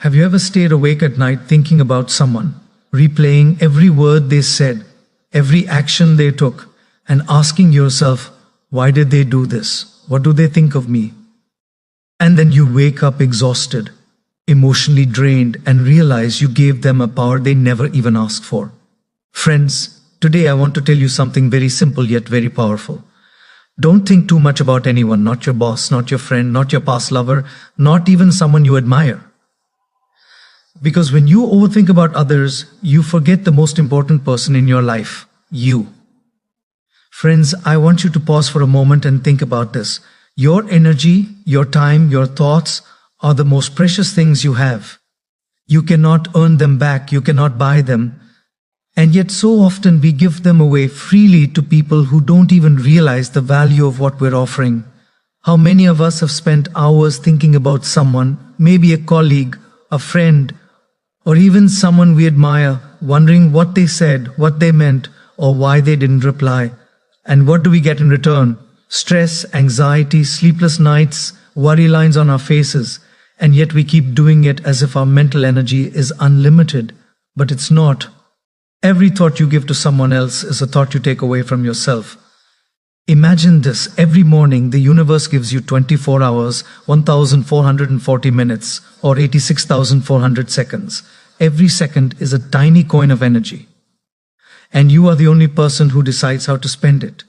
Have you ever stayed awake at night thinking about someone, replaying every word they said, every action they took, and asking yourself, why did they do this? What do they think of me? And then you wake up exhausted, emotionally drained, and realize you gave them a power they never even asked for. Friends, today I want to tell you something very simple yet very powerful. Don't think too much about anyone, not your boss, not your friend, not your past lover, not even someone you admire. Because when you overthink about others, you forget the most important person in your life, you. Friends, I want you to pause for a moment and think about this. Your energy, your time, your thoughts are the most precious things you have. You cannot earn them back, you cannot buy them. And yet so often we give them away freely to people who don't even realize the value of what we're offering. How many of us have spent hours thinking about someone, maybe a colleague, a friend, or even someone we admire, wondering what they said, what they meant, or why they didn't reply. And what do we get in return? Stress, anxiety, sleepless nights, worry lines on our faces. And yet we keep doing it as if our mental energy is unlimited. But it's not. Every thought you give to someone else is a thought you take away from yourself. Imagine this. Every morning, the universe gives you 24 hours, 1,440 minutes, or 86,400 seconds. Every second is a tiny coin of energy. And you are the only person who decides how to spend it.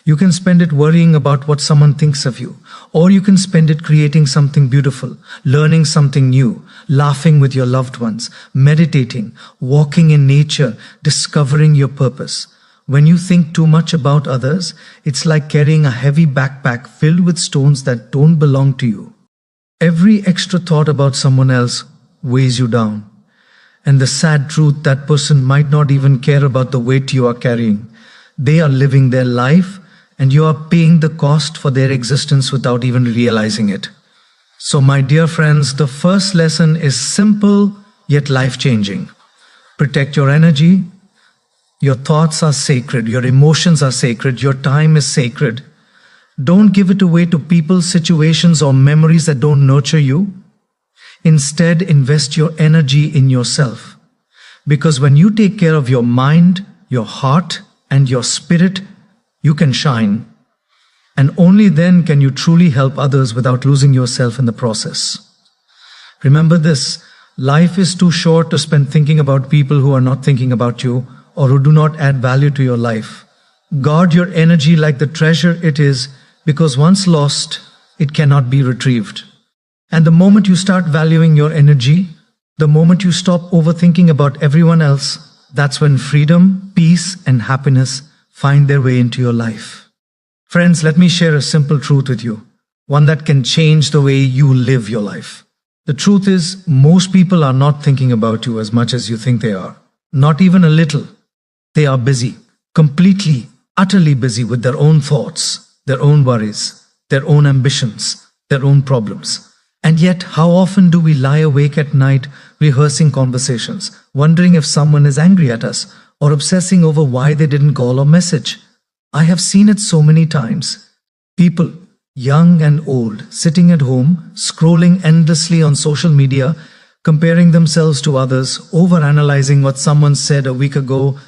You can spend it worrying about what someone thinks of you, or you can spend it creating something beautiful, learning something new, laughing with your loved ones, meditating, walking in nature, discovering your purpose. When you think too much about others, it's like carrying a heavy backpack filled with stones that don't belong to you. Every extra thought about someone else weighs you down. And the sad truth, that person might not even care about the weight you are carrying. They are living their life, and you are paying the cost for their existence without even realizing it. So my dear friends, the first lesson is simple yet life-changing. Protect your energy. Your thoughts are sacred. Your emotions are sacred. Your time is sacred. Don't give it away to people, situations, or memories that don't nurture you. Instead, invest your energy in yourself. Because when you take care of your mind, your heart, and your spirit, you can shine. And only then can you truly help others without losing yourself in the process. Remember this, life is too short to spend thinking about people who are not thinking about you or who do not add value to your life. Guard your energy like the treasure it is, because once lost, it cannot be retrieved. And the moment you start valuing your energy, the moment you stop overthinking about everyone else, that's when freedom, peace, and happiness find their way into your life. Friends, let me share a simple truth with you, one that can change the way you live your life. The truth is, most people are not thinking about you as much as you think they are. Not even a little. They are busy, completely, utterly busy with their own thoughts, their own worries, their own ambitions, their own problems. And yet, how often do we lie awake at night rehearsing conversations, wondering if someone is angry at us, or obsessing over why they didn't call or message? I have seen it so many times. People, young and old, sitting at home, scrolling endlessly on social media, comparing themselves to others, overanalyzing what someone said a week ago,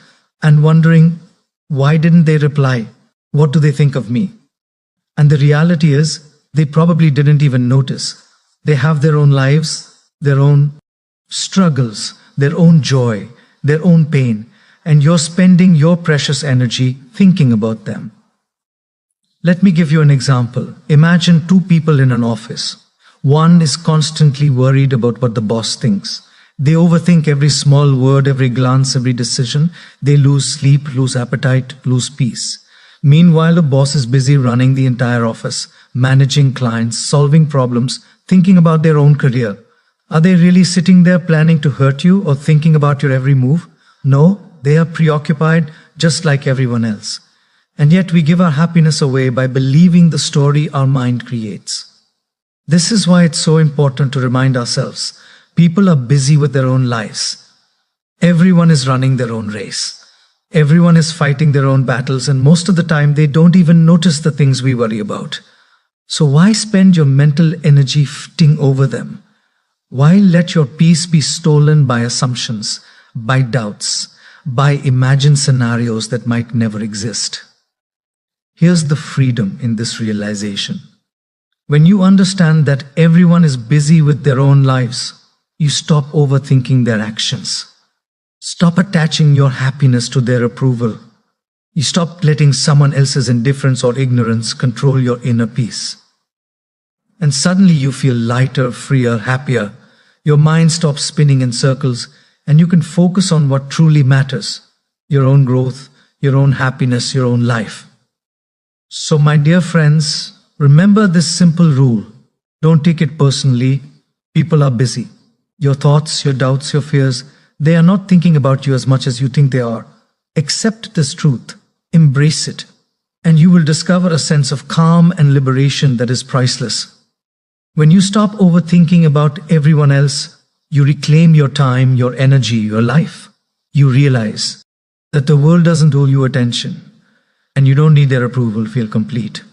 and wondering, why didn't they reply? What do they think of me? And the reality is, they probably didn't even notice. They have their own lives, their own struggles, their own joy, their own pain, and you're spending your precious energy thinking about them. Let me give you an example. Imagine two people in an office. One is constantly worried about what the boss thinks. They overthink every small word, every glance, every decision. They lose sleep, lose appetite, lose peace. Meanwhile, the boss is busy running the entire office, managing clients, solving problems, thinking about their own career. Are they really sitting there planning to hurt you or thinking about your every move? No, they are preoccupied just like everyone else. And yet we give our happiness away by believing the story our mind creates. This is why it's so important to remind ourselves, people are busy with their own lives. Everyone is running their own race. Everyone is fighting their own battles, and most of the time they don't even notice the things we worry about. So why spend your mental energy fretting over them? Why let your peace be stolen by assumptions, by doubts, by imagined scenarios that might never exist? Here's the freedom in this realization. When you understand that everyone is busy with their own lives, you stop overthinking their actions. Stop attaching your happiness to their approval. You stop letting someone else's indifference or ignorance control your inner peace. And suddenly you feel lighter, freer, happier. Your mind stops spinning in circles and you can focus on what truly matters: your own growth, your own happiness, your own life. So, my dear friends, remember this simple rule. Don't take it personally. People are busy. Your thoughts, your doubts, your fears, they are not thinking about you as much as you think they are. Accept this truth. Embrace it. And you will discover a sense of calm and liberation that is priceless. When you stop overthinking about everyone else, you reclaim your time, your energy, your life. You realize that the world doesn't owe you attention, and you don't need their approval to feel complete.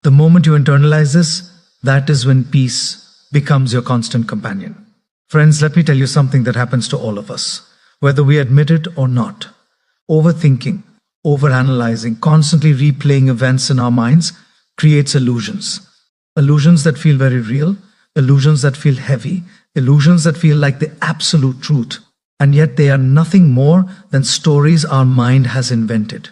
The moment you internalize this, that is when peace becomes your constant companion. Friends, let me tell you something that happens to all of us, whether we admit it or not. Overthinking, overanalyzing, constantly replaying events in our minds creates illusions. Illusions that feel very real, illusions that feel heavy, illusions that feel like the absolute truth, and yet they are nothing more than stories our mind has invented.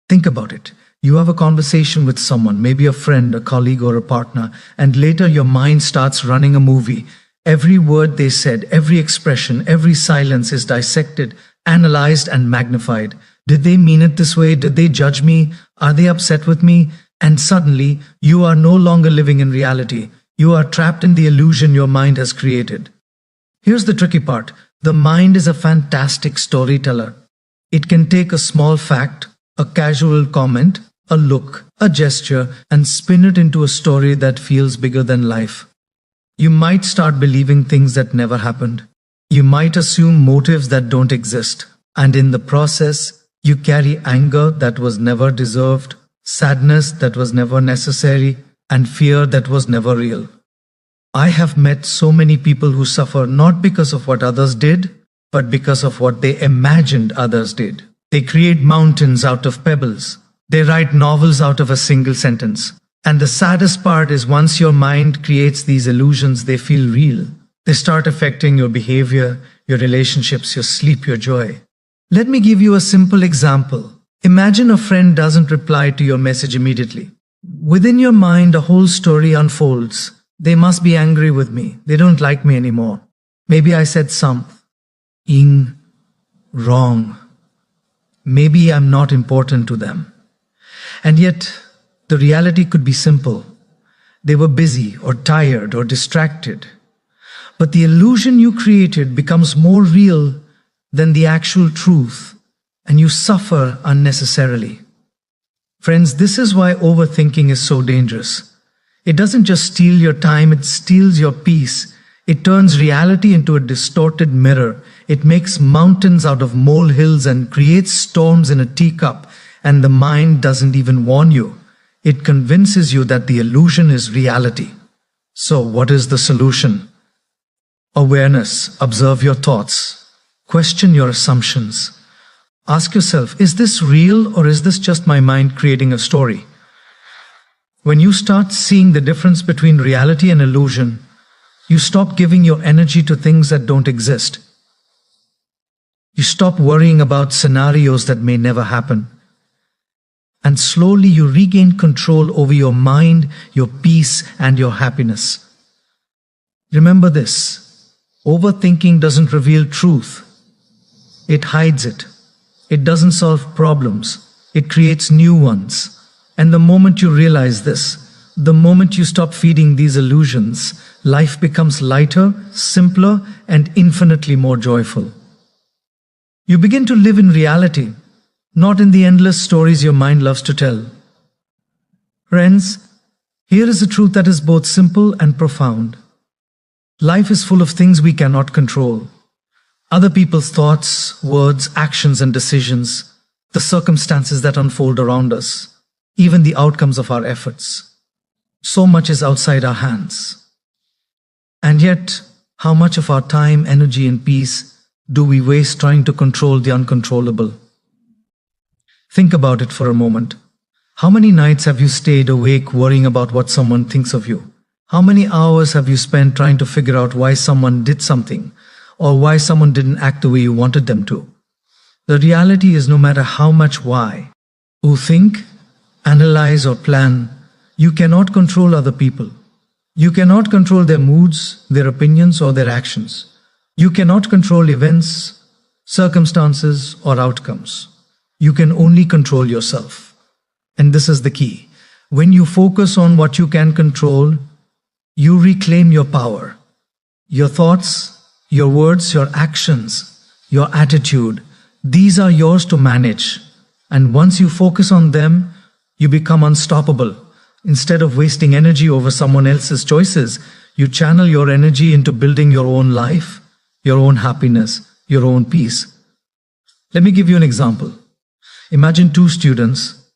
Think about it. You have a conversation with someone, maybe a friend, a colleague, or a partner, and later your mind starts running a movie. Every word they said, every expression, every silence is dissected, analyzed, and magnified. Did they mean it this way? Did they judge me? Are they upset with me? And suddenly, you are no longer living in reality. You are trapped in the illusion your mind has created. Here's the tricky part. The mind is a fantastic storyteller. It can take a small fact, a casual comment, a look, a gesture, and spin it into a story that feels bigger than life. You might start believing things that never happened. You might assume motives that don't exist. And in the process, you carry anger that was never deserved, sadness that was never necessary, and fear that was never real. I have met so many people who suffer not because of what others did, but because of what they imagined others did. They create mountains out of pebbles. They write novels out of a single sentence. And the saddest part is once your mind creates these illusions, they feel real. They start affecting your behavior, your relationships, your sleep, your joy. Let me give you a simple example. Imagine a friend doesn't reply to your message immediately. Within your mind, a whole story unfolds. They must be angry with me. They don't like me anymore. Maybe I said something wrong. Maybe I'm not important to them. And yet, the reality could be simple. They were busy or tired or distracted. But the illusion you created becomes more real than the actual truth, and you suffer unnecessarily. Friends, this is why overthinking is so dangerous. It doesn't just steal your time, it steals your peace. It turns reality into a distorted mirror. It makes mountains out of molehills and creates storms in a teacup, and the mind doesn't even warn you. It convinces you that the illusion is reality. So, what is the solution? Awareness. Observe your thoughts. Question your assumptions. Ask yourself, is this real or is this just my mind creating a story? When you start seeing the difference between reality and illusion, you stop giving your energy to things that don't exist. You stop worrying about scenarios that may never happen. And slowly you regain control over your mind, your peace, and your happiness. Remember this: overthinking doesn't reveal truth. It hides it. It doesn't solve problems. It creates new ones. And the moment you realize this, the moment you stop feeding these illusions, life becomes lighter, simpler, and infinitely more joyful. You begin to live in reality, not in the endless stories your mind loves to tell. Friends, here is a truth that is both simple and profound. Life is full of things we cannot control. Other people's thoughts, words, actions, and decisions, the circumstances that unfold around us, even the outcomes of our efforts. So much is outside our hands. And yet, How much of our time, energy, and peace do we waste trying to control the uncontrollable? Think about it for a moment. How many nights have you stayed awake worrying about what someone thinks of you? How many hours have you spent trying to figure out why someone did something or why someone didn't act the way you wanted them to? The reality is, no matter how much why you think, analyze, or plan, you cannot control other people. You cannot control their moods, their opinions, or their actions. You cannot control events, circumstances, or outcomes. You can only control yourself. And this is the key. When you focus on what you can control, you reclaim your power. Your thoughts, your words, your actions, your attitude, these are yours to manage. And once you focus on them, you become unstoppable. Instead of wasting energy over someone else's choices, you channel your energy into building your own life, your own happiness, your own peace. Let me give you an example. Imagine two students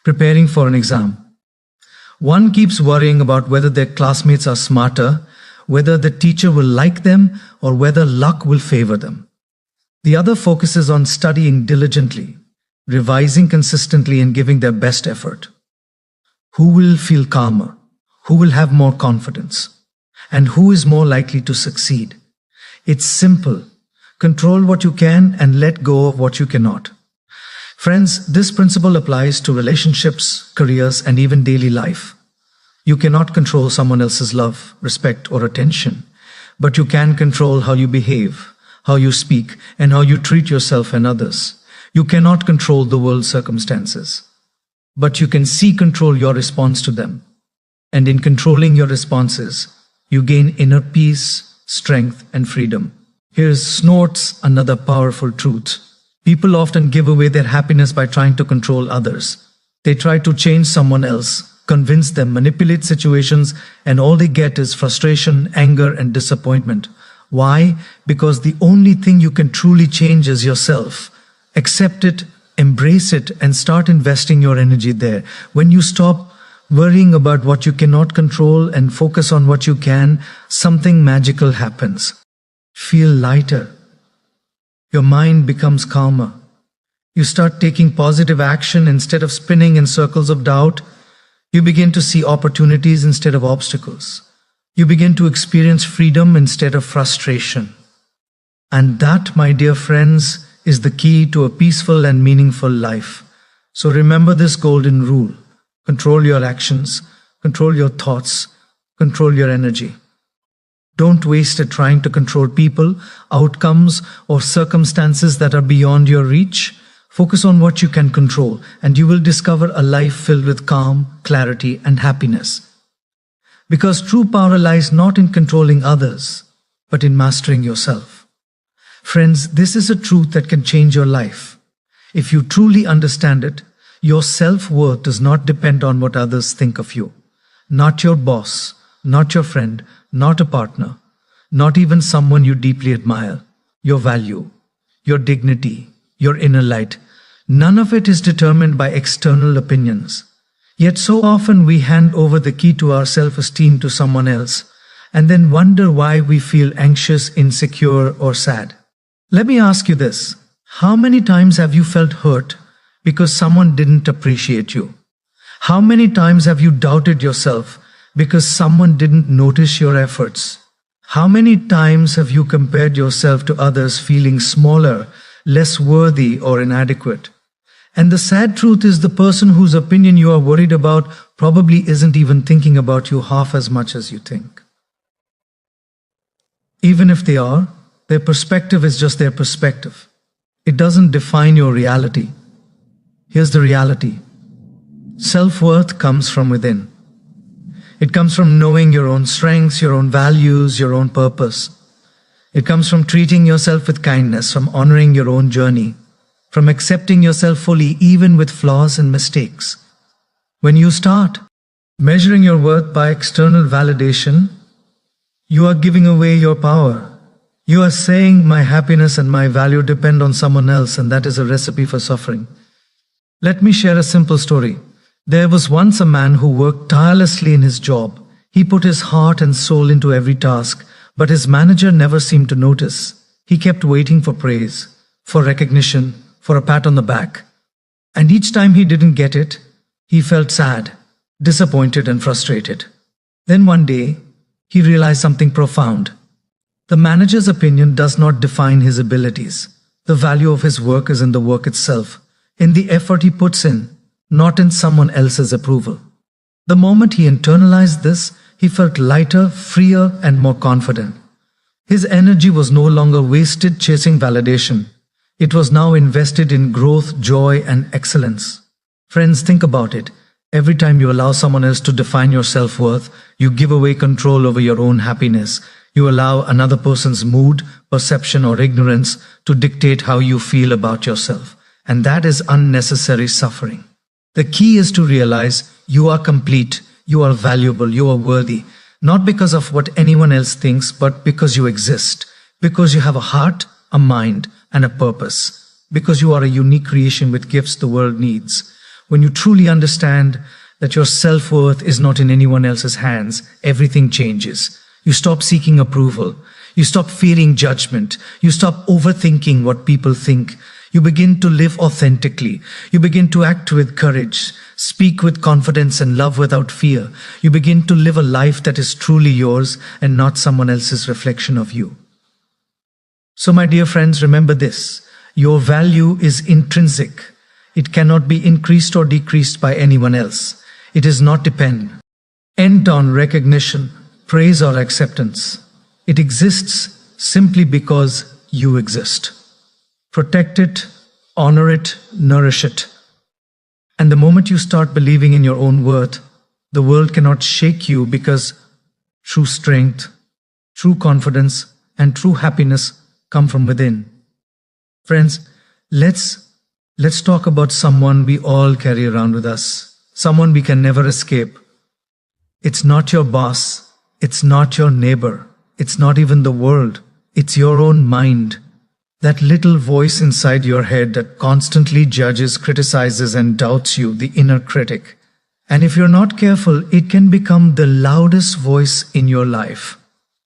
preparing for an exam. One keeps worrying about whether their classmates are smarter, whether the teacher will like them, or whether luck will favor them. The other focuses on studying diligently, revising consistently, and giving their best effort. Who will feel calmer? Who will have more confidence? And who is more likely to succeed? It's simple. Control what you can and let go of what you cannot. Friends, this principle applies to relationships, careers, and even daily life. You cannot control someone else's love, respect, or attention, but you can control how you behave, how you speak, and how you treat yourself and others. You cannot control the world's circumstances, but you can control your response to them. And in controlling your responses, you gain inner peace, strength, and freedom. Here's Snort's another powerful truth. People often give away their happiness by trying to control others. They try to change someone else, convince them, manipulate situations, and all they get is frustration, anger, and disappointment. Why? Because the only thing you can truly change is yourself. Accept it, embrace it, and start investing your energy there. When you stop worrying about what you cannot control and focus on what you can, something magical happens. Feel lighter. Your mind becomes calmer. You start taking positive action instead of spinning in circles of doubt. You begin to see opportunities instead of obstacles. You begin to experience freedom instead of frustration. And that, my dear friends, is the key to a peaceful and meaningful life. So remember this golden rule. Control your actions, control your thoughts, control your energy. Don't waste it trying to control people, outcomes, or circumstances that are beyond your reach. Focus on what you can control, and you will discover a life filled with calm, clarity, and happiness. Because true power lies not in controlling others, but in mastering yourself. Friends, this is a truth that can change your life. If you truly understand it, your self-worth does not depend on what others think of you. Not your boss, not your friend, not a partner, not even someone you deeply admire. Your value, your dignity, your inner light, none of it is determined by external opinions. Yet so often we hand over the key to our self-esteem to someone else and then wonder why we feel anxious, insecure, or sad. Let me ask you this. How many times have you felt hurt because someone didn't appreciate you? How many times have you doubted yourself because someone didn't notice your efforts? How many times have you compared yourself to others feeling smaller, less worthy, or inadequate? And the sad truth is the person whose opinion you are worried about probably isn't even thinking about you half as much as you think. Even if they are, their perspective is just their perspective. It doesn't define your reality. Here's the reality. Self-worth comes from within. It comes from knowing your own strengths, your own values, your own purpose. It comes from treating yourself with kindness, from honoring your own journey, from accepting yourself fully even with flaws and mistakes. When you start measuring your worth by external validation, you are giving away your power. You are saying my happiness and my value depend on someone else, and that is a recipe for suffering. Let me share a simple story. There was once a man who worked tirelessly in his job. He put his heart and soul into every task, But his manager never seemed to notice. He kept waiting for praise, for recognition, for a pat on the back. And each time he didn't get it, he felt sad, disappointed, and frustrated. Then one day, he realized something profound. The manager's opinion does not define his abilities. The value of his work is in the work itself, in the effort he puts in, not in someone else's approval. The moment he internalized this, he felt lighter, freer, and more confident. His energy was no longer wasted chasing validation. It was now invested in growth, joy, and excellence. Friends, think about it. Every time you allow someone else to define your self-worth, you give away control over your own happiness. You allow another person's mood, perception, or ignorance to dictate how you feel about yourself. And that is unnecessary suffering. The key is to realize you are complete, you are valuable, you are worthy, not because of what anyone else thinks, but because you exist, because you have a heart, a mind, and a purpose, because you are a unique creation with gifts the world needs. When you truly understand that your self-worth is not in anyone else's hands, everything changes. You stop seeking approval. You stop fearing judgment. You stop overthinking what people think. You begin to live authentically. You begin to act with courage, speak with confidence, and love without fear. You begin to live a life that is truly yours and not someone else's reflection of you. So, my dear friends, remember this. Your value is intrinsic. It cannot be increased or decreased by anyone else. It is not dependent on recognition, praise, or acceptance. It exists simply because you exist. Protect it, honor it, nourish it. And the moment you start believing in your own worth, the world cannot shake you, because true strength, true confidence, and true happiness come from within. Friends, let's talk about someone we all carry around with us, someone we can never escape. It's not your boss, it's not your neighbor, it's not even the world, it's your own mind. That little voice inside your head that constantly judges, criticizes, and doubts you, the inner critic. And if you're not careful, it can become the loudest voice in your life.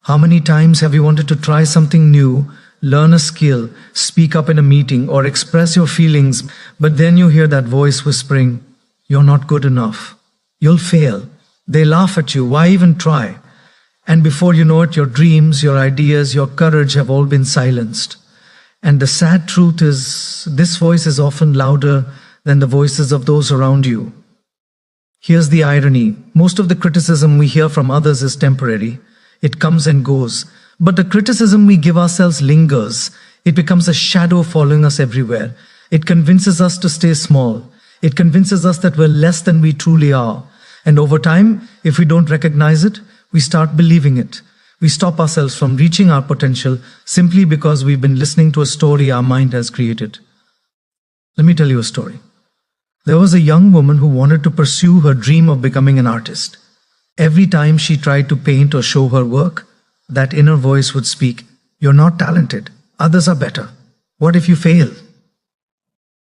How many times have you wanted to try something new, learn a skill, speak up in a meeting, or express your feelings, but then you hear that voice whispering, "You're not good enough. You'll fail. They laugh at you. Why even try?" And before you know it, your dreams, your ideas, your courage have all been silenced. And the sad truth is, this voice is often louder than the voices of those around you. Here's the irony. Most of the criticism we hear from others is temporary. It comes and goes. But the criticism we give ourselves lingers. It becomes a shadow following us everywhere. It convinces us to stay small. It convinces us that we're less than we truly are. And over time, if we don't recognize it, we start believing it. We stop ourselves from reaching our potential simply because we've been listening to a story our mind has created. Let me tell you a story. There was a young woman who wanted to pursue her dream of becoming an artist. Every time she tried to paint or show her work, that inner voice would speak, "You're not talented. Others are better. What if you fail?"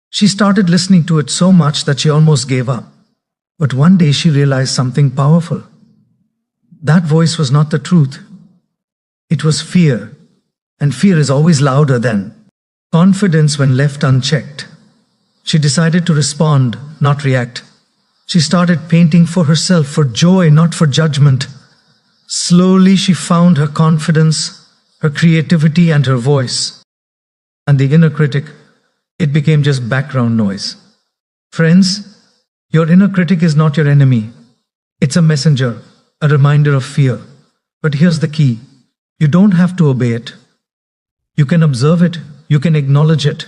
She started listening to it so much that she almost gave up. But one day she realized something powerful. That voice was not the truth. It was fear. And fear is always louder than confidence when left unchecked. She decided to respond, not react. She started painting for herself, for joy, not for judgment. Slowly she found her confidence, her creativity, and her voice. And the inner critic, it became just background noise. Friends, your inner critic is not your enemy. It's a messenger, a reminder of fear. But here's the key. You don't have to obey it. You can observe it, you can acknowledge it,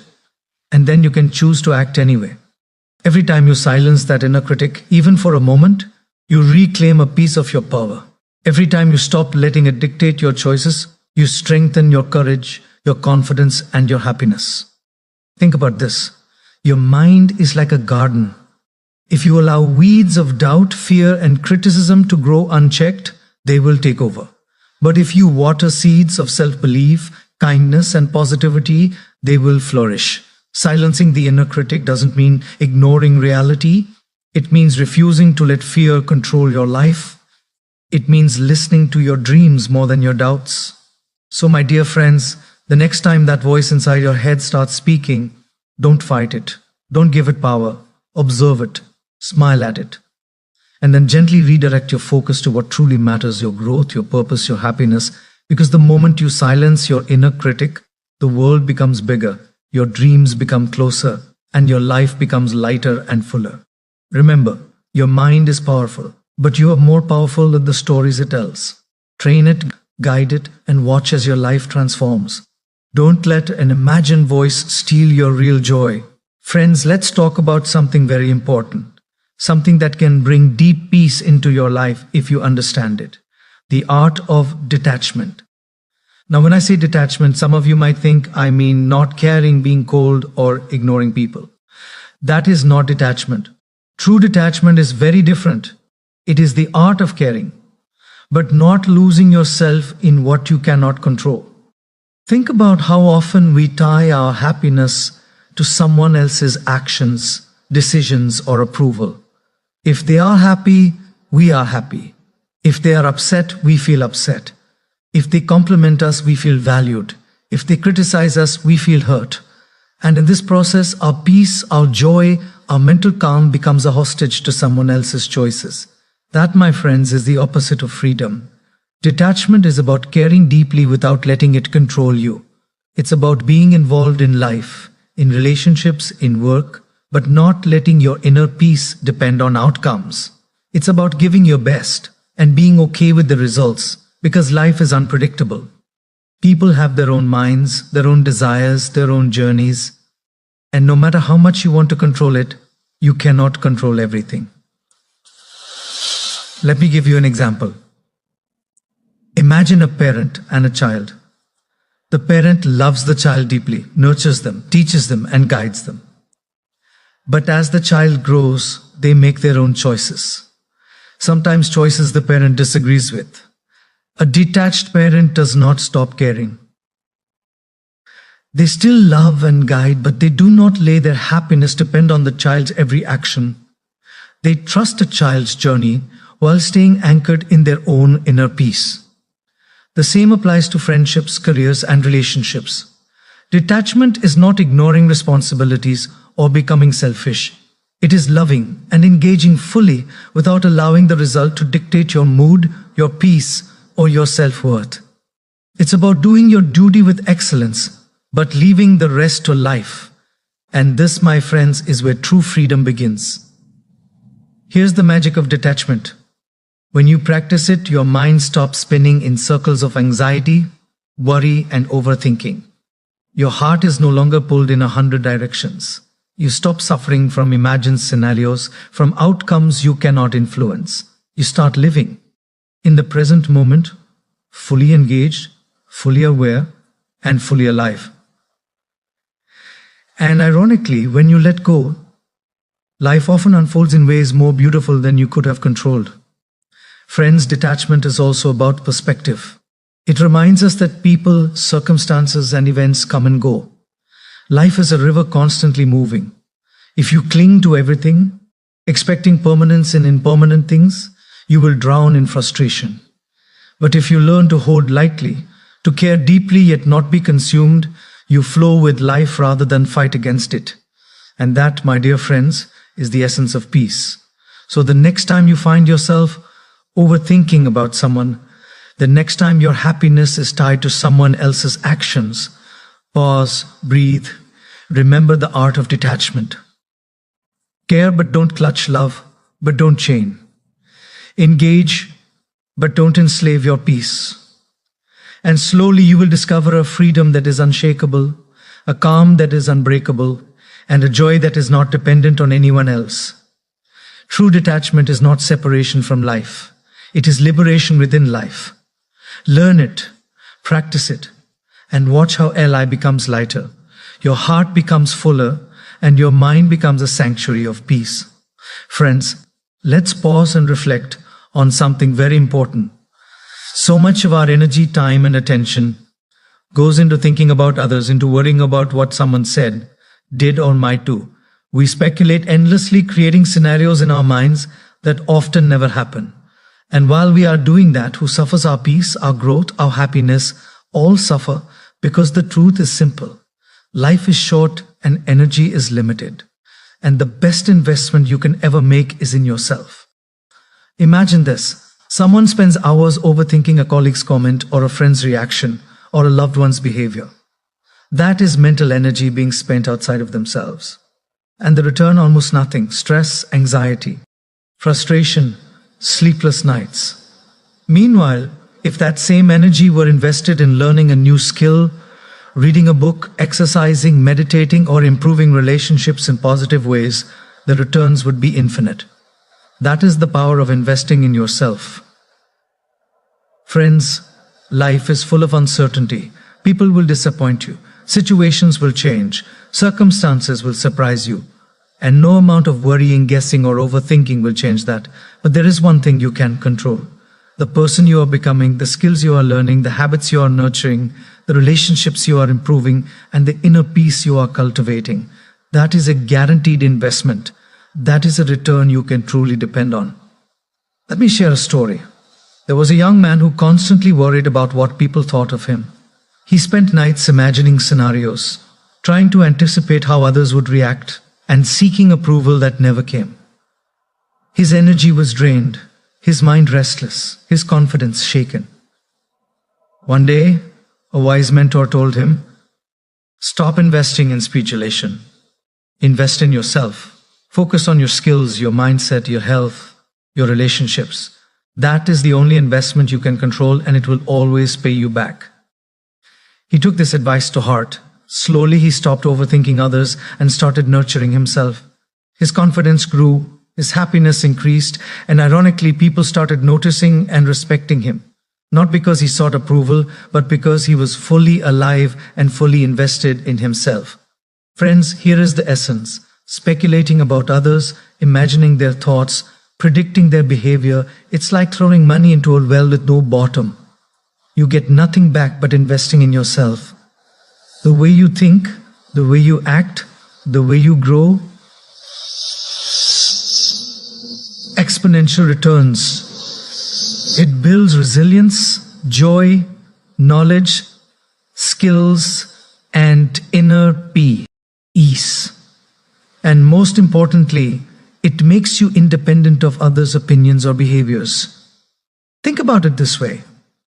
and then you can choose to act anyway. Every time you silence that inner critic, even for a moment, you reclaim a piece of your power. Every time you stop letting it dictate your choices, you strengthen your courage, your confidence, and your happiness. Think about this. Your mind is like a garden. If you allow weeds of doubt, fear, and criticism to grow unchecked, they will take over. But if you water seeds of self-belief, kindness, and positivity, they will flourish. Silencing the inner critic doesn't mean ignoring reality. It means refusing to let fear control your life. It means listening to your dreams more than your doubts. So, my dear friends, the next time that voice inside your head starts speaking, don't fight it. Don't give it power. Observe it. Smile at it. And then gently redirect your focus to what truly matters, your growth, your purpose, your happiness. Because the moment you silence your inner critic, the world becomes bigger, your dreams become closer, and your life becomes lighter and fuller. Remember, your mind is powerful, but you are more powerful than the stories it tells. Train it, guide it, and watch as your life transforms. Don't let an imagined voice steal your real joy. Friends, let's talk about something very important. Something that can bring deep peace into your life if you understand it. The art of detachment. Now, when I say detachment, some of you might think I mean not caring, being cold, or ignoring people. That is not detachment. True detachment is very different. It is the art of caring, but not losing yourself in what you cannot control. Think about how often we tie our happiness to someone else's actions, decisions, or approval. If they are happy, we are happy. If they are upset, we feel upset. If they compliment us, we feel valued. If they criticize us, we feel hurt. And in this process, our peace, our joy, our mental calm becomes a hostage to someone else's choices. That, my friends, is the opposite of freedom. Detachment is about caring deeply without letting it control you. It's about being involved in life, in relationships, in work, but not letting your inner peace depend on outcomes. It's about giving your best and being okay with the results, because life is unpredictable. People have their own minds, their own desires, their own journeys, and no matter how much you want to control it, you cannot control everything. Let me give you an example. Imagine a parent and a child. The parent loves the child deeply, nurtures them, teaches them, and guides them. But as the child grows, they make their own choices. Sometimes choices the parent disagrees with. A detached parent does not stop caring. They still love and guide, but they do not lay their happiness depend on the child's every action. They trust a child's journey while staying anchored in their own inner peace. The same applies to friendships, careers, and relationships. Detachment is not ignoring responsibilities or becoming selfish. It is loving and engaging fully without allowing the result to dictate your mood, your peace, or your self-worth. It's about doing your duty with excellence, but leaving the rest to life. And this, my friends, is where true freedom begins. Here's the magic of detachment. When you practice it, your mind stops spinning in circles of anxiety, worry, and overthinking. Your heart is no longer pulled in 100 directions. You stop suffering from imagined scenarios, from outcomes you cannot influence. You start living in the present moment, fully engaged, fully aware, and fully alive. And ironically, when you let go, life often unfolds in ways more beautiful than you could have controlled. Friends, detachment is also about perspective. It reminds us that people, circumstances, and events come and go. Life is a river constantly moving. If you cling to everything, expecting permanence in impermanent things, you will drown in frustration. But if you learn to hold lightly, to care deeply yet not be consumed, you flow with life rather than fight against it. And that, my dear friends, is the essence of peace. So the next time you find yourself overthinking about someone, the next time your happiness is tied to someone else's actions, pause, breathe, remember the art of detachment. Care but don't clutch, love but don't chain. Engage but don't enslave your peace. And slowly you will discover a freedom that is unshakable, a calm that is unbreakable, and a joy that is not dependent on anyone else. True detachment is not separation from life. It is liberation within life. Learn it, practice it, and watch how Li becomes lighter. Your heart becomes fuller, and your mind becomes a sanctuary of peace. Friends, let's pause and reflect on something very important. So much of our energy, time, and attention goes into thinking about others, into worrying about what someone said, did, or might do. We speculate endlessly, creating scenarios in our minds that often never happen. And while we are doing that, who suffers our peace, our growth, our happiness, All suffer because the truth is simple. Life is short and energy is limited. And the best investment you can ever make is in yourself. Imagine this. Someone spends hours overthinking a colleague's comment or a friend's reaction or a loved one's behavior. That is mental energy being spent outside of themselves. And the return almost nothing: stress, anxiety, frustration, sleepless nights. Meanwhile, if that same energy were invested in learning a new skill, reading a book, exercising, meditating, or improving relationships in positive ways, the returns would be infinite. That is the power of investing in yourself. Friends, life is full of uncertainty. People will disappoint you. Situations will change. Circumstances will surprise you. And no amount of worrying, guessing, or overthinking will change that. But there is one thing you can control: the person you are becoming, the skills you are learning, the habits you are nurturing, the relationships you are improving, and the inner peace you are cultivating. That is a guaranteed investment. That is a return you can truly depend on. Let me share a story. There was a young man who constantly worried about what people thought of him. He spent nights imagining scenarios, trying to anticipate how others would react, and seeking approval that never came. His energy was drained, his mind restless, his confidence shaken. One day, a wise mentor told him, "Stop investing in speculation. Invest in yourself. Focus on your skills, your mindset, your health, your relationships. That is the only investment you can control, and it will always pay you back." He took this advice to heart. Slowly, he stopped overthinking others and started nurturing himself. His confidence grew, his happiness increased, and ironically, people started noticing and respecting him. Not because he sought approval, but because he was fully alive and fully invested in himself. Friends, here is the essence. Speculating about others, imagining their thoughts, predicting their behavior, it's like throwing money into a well with no bottom. You get nothing back but investing in yourself. The way you think, the way you act, the way you grow, exponential returns. It builds resilience, joy, knowledge, skills, and inner peace. And most importantly, it makes you independent of others' opinions or behaviors. Think about it this way.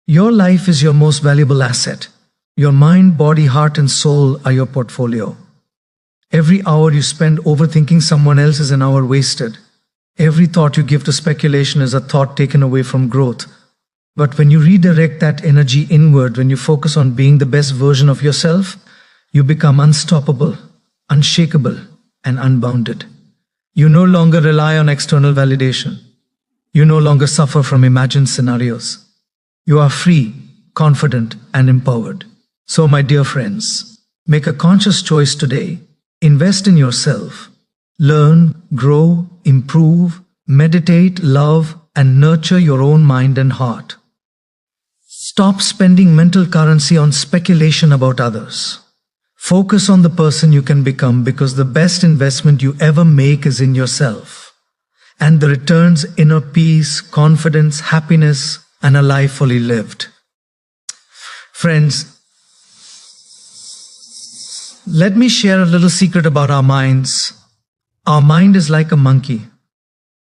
Your life is your most valuable asset. Your mind, body, heart, and soul are your portfolio. Every hour you spend overthinking someone else is an hour wasted. Every thought you give to speculation is a thought taken away from growth. But when you redirect that energy inward, when you focus on being the best version of yourself, you become unstoppable, unshakable, and unbounded. You no longer rely on external validation. You no longer suffer from imagined scenarios. You are free, confident, and empowered. So, my dear friends, make a conscious choice today. Invest in yourself. Learn, grow, improve, meditate, love, and nurture your own mind and heart. Stop spending mental currency on speculation about others. Focus on the person you can become, because the best investment you ever make is in yourself. And the returns: inner peace, confidence, happiness, and a life fully lived. Friends, let me share a little secret about our minds. Our mind is like a monkey.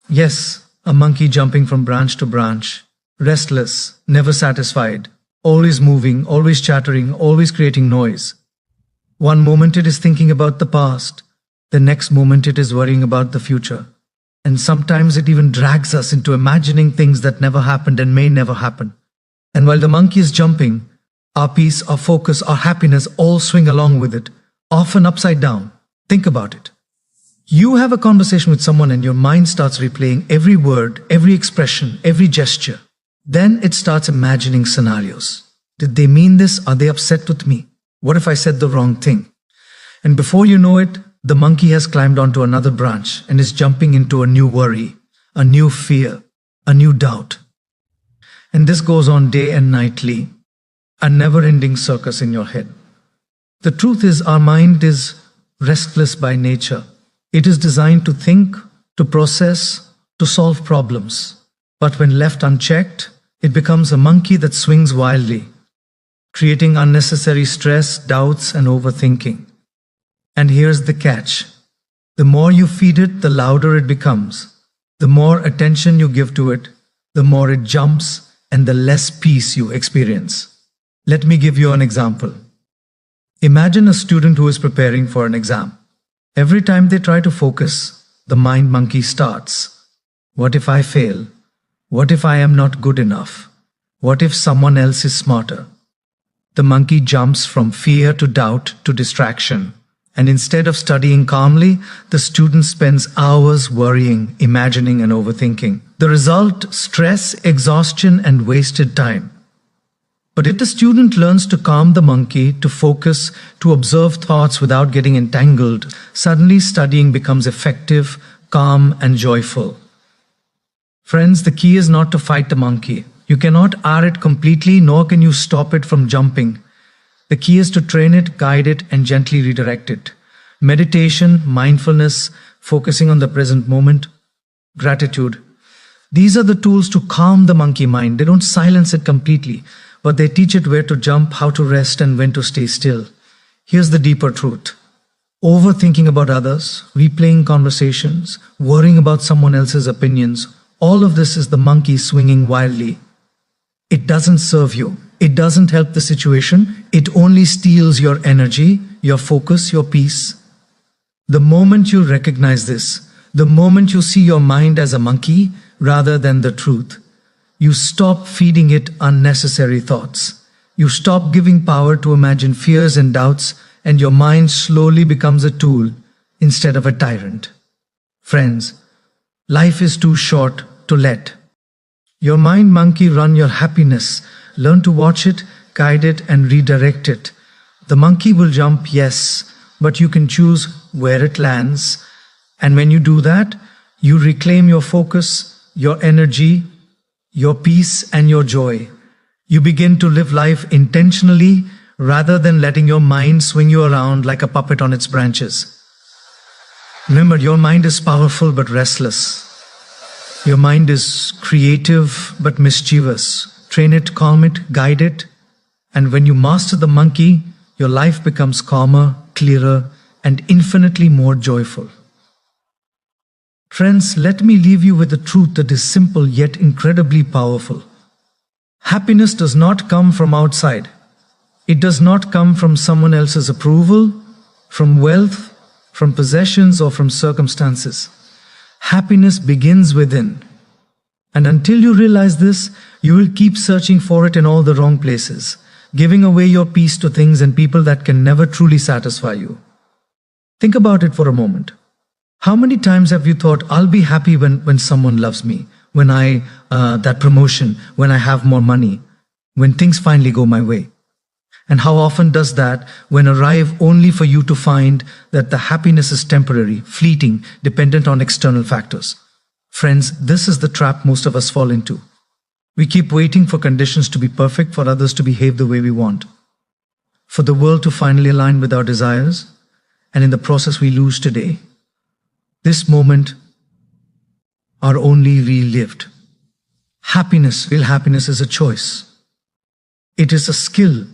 Yes, a monkey jumping from branch to branch, restless, never satisfied, always moving, always chattering, always creating noise. One moment it is thinking about the past, the next moment it is worrying about the future. And sometimes it even drags us into imagining things that never happened and may never happen. And while the monkey is jumping, our peace, our focus, our happiness all swing along with it, often upside down. Think about it. You have a conversation with someone and your mind starts replaying every word, every expression, every gesture. Then it starts imagining scenarios. Did they mean this? Are they upset with me? What if I said the wrong thing? And before you know it, the monkey has climbed onto another branch and is jumping into a new worry, a new fear, a new doubt. And this goes on day and nightly, a never-ending circus in your head. The truth is, our mind is restless by nature. It is designed to think, to process, to solve problems. But when left unchecked, it becomes a monkey that swings wildly. creating unnecessary stress, doubts, and overthinking. And here's the catch. The more you feed it, the louder it becomes. The more attention you give to it, the more it jumps and the less peace you experience. Let me give you an example. Imagine a student who is preparing for an exam. Every time they try to focus, the mind monkey starts. What if I fail? What if I am not good enough? What if someone else is smarter? The monkey jumps from fear to doubt to distraction. And instead of studying calmly, the student spends hours worrying, imagining, and overthinking. The result: stress, exhaustion, and wasted time. But if the student learns to calm the monkey, to focus, to observe thoughts without getting entangled, suddenly studying becomes effective, calm, and joyful. Friends, the key is not to fight the monkey. You cannot R it completely, nor can you stop it from jumping. The key is to train it, guide it, and gently redirect it. Meditation, mindfulness, focusing on the present moment, gratitude. These are the tools to calm the monkey mind. They don't silence it completely, but they teach it where to jump, how to rest, and when to stay still. Here's the deeper truth. Overthinking about others, replaying conversations, worrying about someone else's opinions, all of this is the monkey swinging wildly. It doesn't serve you. It doesn't help the situation. It only steals your energy, your focus, your peace. The moment you recognize this, the moment you see your mind as a monkey rather than the truth, you stop feeding it unnecessary thoughts. You stop giving power to imagine fears and doubts, and your mind slowly becomes a tool instead of a tyrant. Friends, life is too short to let your mind monkey run your happiness. Learn to watch it, guide it, and redirect it. The monkey will jump, yes, but you can choose where it lands. And when you do that, you reclaim your focus, your energy, your peace, and your joy. You begin to live life intentionally rather than letting your mind swing you around like a puppet on its branches. Remember, your mind is powerful but restless. Your mind is creative but mischievous. Train it, calm it, guide it, and when you master the monkey, your life becomes calmer, clearer, and infinitely more joyful. Friends, let me leave you with a truth that is simple yet incredibly powerful. Happiness does not come from outside. It does not come from someone else's approval, from wealth, from possessions, or from circumstances. Happiness begins within. And until you realize this, you will keep searching for it in all the wrong places, giving away your peace to things and people that can never truly satisfy you. Think about it for a moment. How many times have you thought, I'll be happy when someone loves me, when that promotion, when I have more money, when things finally go my way? And how often does that when arrive only for you to find that the happiness is temporary, fleeting, dependent on external factors? Friends, this is the trap most of us fall into. We keep waiting for conditions to be perfect, for others to behave the way we want, for the world to finally align with our desires, and in the process we lose today. This moment are only relived. Happiness, real happiness, is a choice. It is a skill.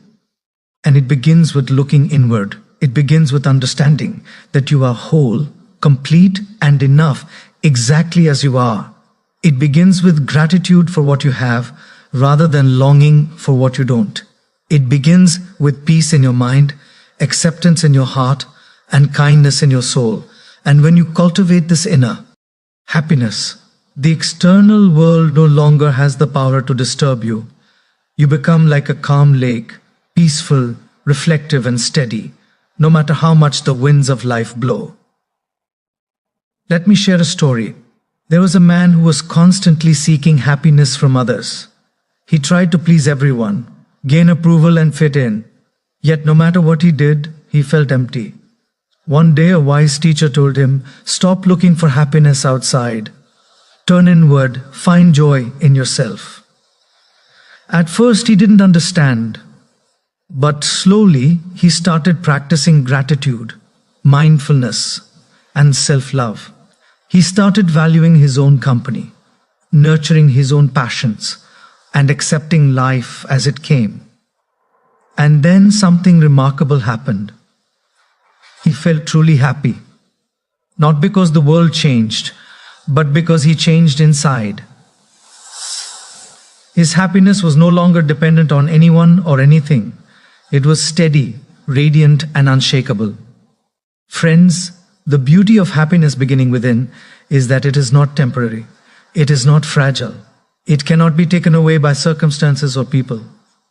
And it begins with looking inward. It begins with understanding that you are whole, complete, and enough exactly as you are. It begins with gratitude for what you have rather than longing for what you don't. It begins with peace in your mind, acceptance in your heart, and kindness in your soul. And when you cultivate this inner happiness, the external world no longer has the power to disturb you. You become like a calm lake, peaceful, reflective, and steady, no matter how much the winds of life blow. Let me share a story. There was a man who was constantly seeking happiness from others. He tried to please everyone, gain approval, and fit in. Yet no matter what he did, he felt empty. One day a wise teacher told him, stop looking for happiness outside. Turn inward, find joy in yourself. At first he didn't understand. But slowly, he started practicing gratitude, mindfulness, and self-love. He started valuing his own company, nurturing his own passions, and accepting life as it came. And then something remarkable happened. He felt truly happy. Not because the world changed, but because he changed inside. His happiness was no longer dependent on anyone or anything. It was steady, radiant, and unshakable. Friends, the beauty of happiness beginning within is that it is not temporary. It is not fragile. It cannot be taken away by circumstances or people.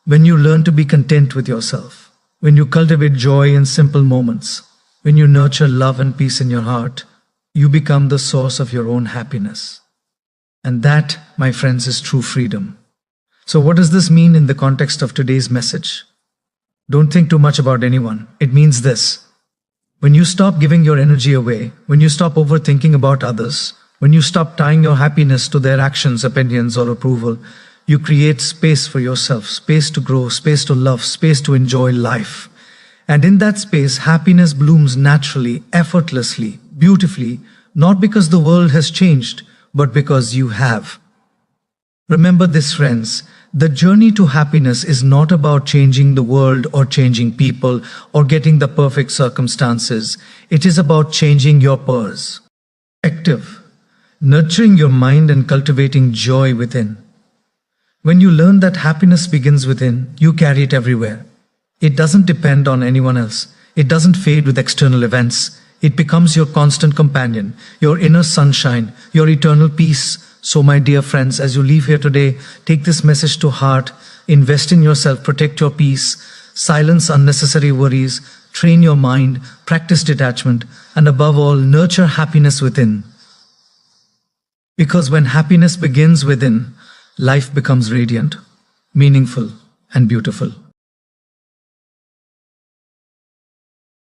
When you learn to be content with yourself, when you cultivate joy in simple moments, when you nurture love and peace in your heart, you become the source of your own happiness. And that, my friends, is true freedom. So what does this mean in the context of today's message? Don't think too much about anyone. It means this. When you stop giving your energy away, when you stop overthinking about others, when you stop tying your happiness to their actions, opinions, or approval, you create space for yourself, space to grow, space to love, space to enjoy life. And in that space, happiness blooms naturally, effortlessly, beautifully, not because the world has changed, but because you have. Remember this, friends. The journey to happiness is not about changing the world or changing people or getting the perfect circumstances. It is about changing your perspective, nurturing your mind and cultivating joy within. When you learn that happiness begins within, you carry it everywhere. It doesn't depend on anyone else. It doesn't fade with external events. It becomes your constant companion, your inner sunshine, your eternal peace. So my dear friends, as you leave here today, take this message to heart, invest in yourself, protect your peace, silence unnecessary worries, train your mind, practice detachment, and above all, nurture happiness within. Because when happiness begins within, life becomes radiant, meaningful, and beautiful.